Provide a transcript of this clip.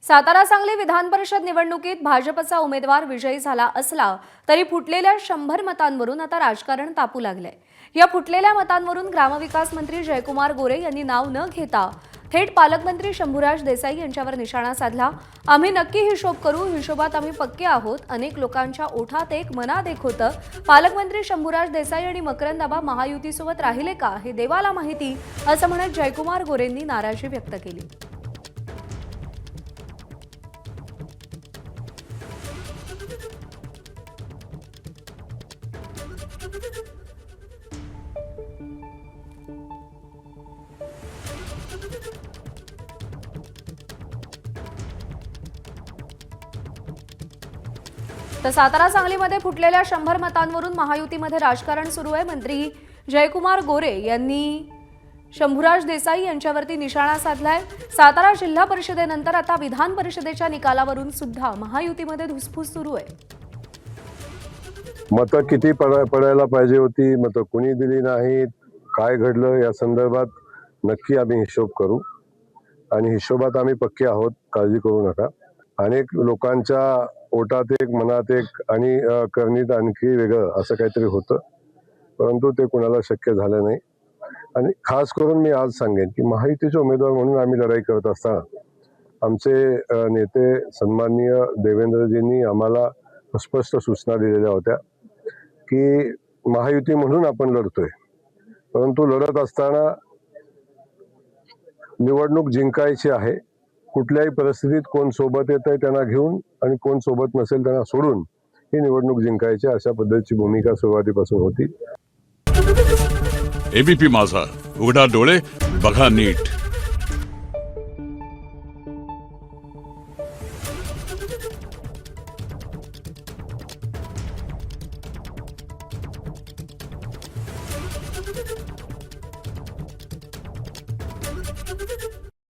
सातारा सांगली विधान परिषद निवडणुकीत भाजपचा उमेदवार विजयी झाला असला तरी फुटलेल्या 100 मतांवरून आता राजकारण तापू लागले। या फुटलेल्या मतांवरून ग्रामविकास मंत्री जयकुमार गोरे यांनी नाव न घेता थेट पालकमंत्री शंभूराज देसाई यांच्यावर निशाणा साधला। आम्ही नक्की हिशोब करू, हिशोबात आम्ही पक्के आहोत। अनेक लोकांच्या ओठात एक मनात एक होतं। पालकमंत्री शंभूराज देसाई आणि मकरंदाबा महायुतीसोबत राहिले का हे देवाला माहिती, असं म्हणत जयकुमार गोरेंनी नाराजी व्यक्त केली। तर सातारा सांगलीमध्ये फुटलेल्या 100 मतांवरून महायुतीमध्ये राजकारण सुरू आहे। मंत्री जयकुमार गोरे यांनी शंभूराज देसाई यांच्यावरती निशाणा साधलाय। सातारा जिल्हा परिषदेनंतर आता विधान परिषदेच्या निकालावरून सुद्धा महायुतीमध्ये धुसफूस सुरू आहे। मतं किती पडायला पाहिजे होती, मतं कोणी दिली नाहीत, काय घडलं या संदर्भात नक्की आम्ही हिशोब करू आणि हिशोबात आम्ही पक्के आहोत, काळजी करू नका। अनेक लोकांच्या ओटात एक मनात एक आणि करणीत आणखी वेगळं असं काहीतरी होतं, परंतु ते कुणाला शक्य झालं नाही। आणि खास करून मी आज सांगेन की महायुतीचे उमेदवार म्हणून आम्ही लढाई करत असताना आमचे नेते सन्माननीय देवेंद्रजींनी आम्हाला स्पष्ट सूचना दिलेल्या होत्या की महायुती म्हणून आपण लढतोय, परंतु लढत असताना निवडणूक जिंकायची आहे। कुठल्याही परिस्थितीत कोण सोबत येतंय त्यांना घेऊन आणि कोण सोबत नसेल त्यांना सोडून ही निवडणूक जिंकायची, अशा पद्धतीची भूमिका सुरुवातीपासून होती। एबीपी माझा, उघडा डोळे बघा नीट।